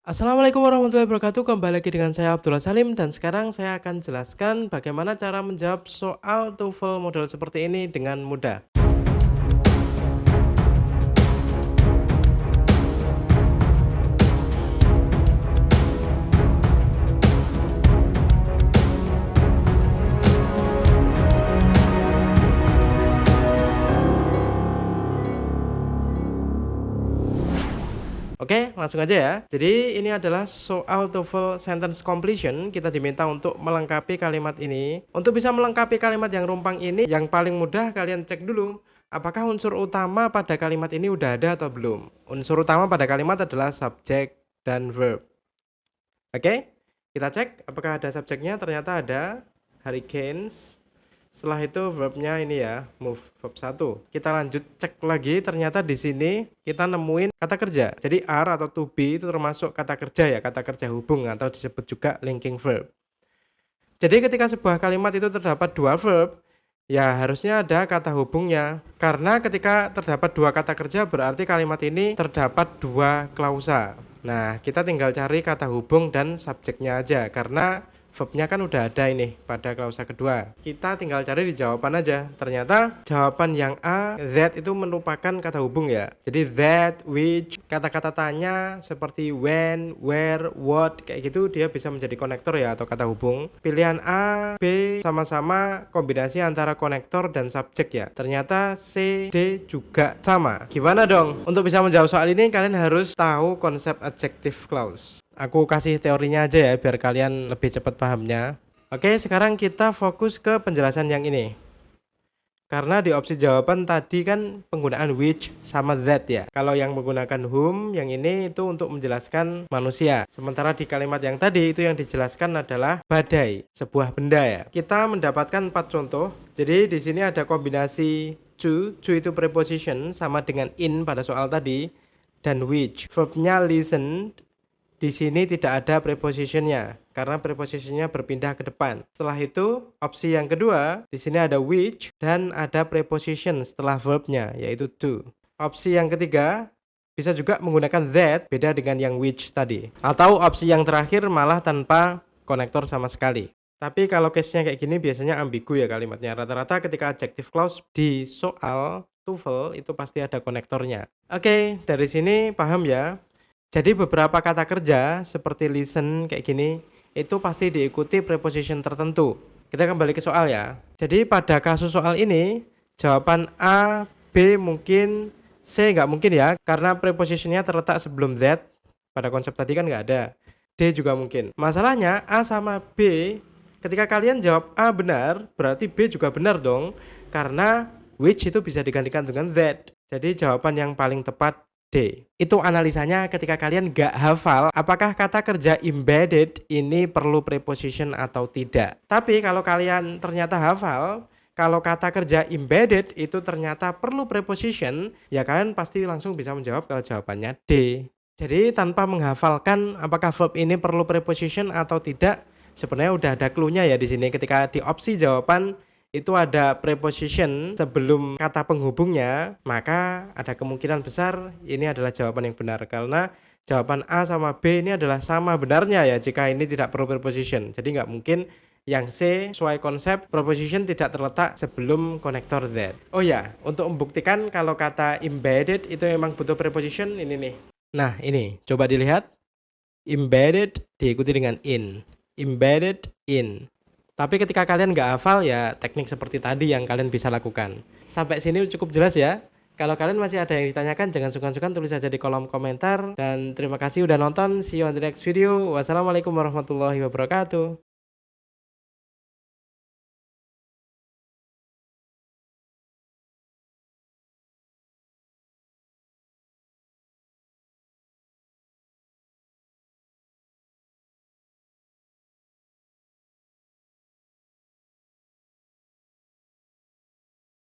Assalamualaikum warahmatullahi wabarakatuh. Kembali lagi dengan saya Abdullah Salim dan sekarang saya akan jelaskan bagaimana cara menjawab soal TOEFL model seperti ini dengan mudah. Oke, langsung aja ya. Jadi ini adalah soal TOEFL sentence completion. Kita diminta untuk melengkapi kalimat ini. Untuk bisa melengkapi kalimat yang rumpang ini, yang paling mudah kalian cek dulu apakah unsur utama pada kalimat ini udah ada atau belum. Unsur utama pada kalimat adalah subjek dan verb. Oke, kita cek apakah ada subjeknya. Ternyata ada, hurricanes. Setelah itu verbnya ini ya, move, verb 1. Kita lanjut cek lagi, ternyata di sini kita nemuin kata kerja. Jadi are atau to be itu termasuk kata kerja ya, kata kerja hubung atau disebut juga linking verb. Jadi ketika sebuah kalimat itu terdapat dua verb, ya harusnya ada kata hubungnya. Karena ketika terdapat dua kata kerja berarti kalimat ini terdapat dua klausa. Nah, kita tinggal cari kata hubung dan subjeknya aja karena verbnya kan udah ada ini pada klausa kedua. Kita tinggal cari di jawaban aja. Ternyata jawaban yang A, that itu merupakan kata hubung ya. Jadi that, which, kata-kata tanya seperti when, where, what, kayak gitu dia bisa menjadi konektor ya atau kata hubung. Pilihan A, B sama-sama kombinasi antara konektor dan subjek ya. Ternyata C, D juga sama. Gimana dong? Untuk bisa menjawab soal ini kalian harus tahu konsep adjective clause. Aku kasih teorinya aja ya biar kalian lebih cepat pahamnya. Oke, sekarang kita fokus ke penjelasan yang ini. Karena di opsi jawaban tadi kan penggunaan which sama that ya. Kalau yang menggunakan whom, yang ini itu untuk menjelaskan manusia. Sementara di kalimat yang tadi itu yang dijelaskan adalah badai, sebuah benda ya. Kita mendapatkan 4 contoh. Jadi di sini ada kombinasi to itu preposition sama dengan in pada soal tadi dan which. Verbnya listen. Di sini tidak ada prepositionnya karena prepositionnya berpindah ke depan. Setelah itu, opsi yang kedua, di sini ada which dan ada preposition setelah verbnya yaitu to. Opsi yang ketiga bisa juga menggunakan that, beda dengan yang which tadi. Atau opsi yang terakhir malah tanpa konektor sama sekali. Tapi kalau case-nya kayak gini biasanya ambigu ya kalimatnya. Rata-rata ketika adjective clause di soal TOEFL itu pasti ada konektornya. Oke, dari sini paham ya? Jadi beberapa kata kerja seperti listen kayak gini itu pasti diikuti preposition tertentu. Kita kembali ke soal ya. Jadi pada kasus soal ini jawaban A, B mungkin, C nggak mungkin ya karena prepositionnya terletak sebelum that. Pada konsep tadi kan nggak ada. D juga mungkin. Masalahnya A sama B ketika kalian jawab A benar berarti B juga benar dong karena which itu bisa digantikan dengan that. Jadi jawaban yang paling tepat D. Itu analisanya ketika kalian gak hafal apakah kata kerja embedded ini perlu preposition atau tidak. Tapi kalau kalian ternyata hafal, kalau kata kerja embedded itu ternyata perlu preposition, ya kalian pasti langsung bisa menjawab kalau jawabannya D. Jadi tanpa menghafalkan apakah verb ini perlu preposition atau tidak, sebenarnya udah ada clue-nya ya di sini ketika di opsi jawaban itu ada preposition sebelum kata penghubungnya, maka ada kemungkinan besar ini adalah jawaban yang benar karena jawaban A sama B ini adalah sama benarnya ya jika ini tidak perlu preposition. Jadi nggak mungkin yang C sesuai konsep preposition tidak terletak sebelum konektor that. Oh ya, untuk membuktikan kalau kata embedded itu memang butuh preposition ini nih. Nah ini, coba dilihat. Embedded diikuti dengan in. Embedded in. Tapi ketika kalian nggak hafal ya teknik seperti tadi yang kalian bisa lakukan. Sampai sini cukup jelas ya. Kalau kalian masih ada yang ditanyakan jangan sungkan-sungkan tulis saja di kolom komentar. Dan terima kasih udah nonton. See you on the next video. Wassalamualaikum warahmatullahi wabarakatuh.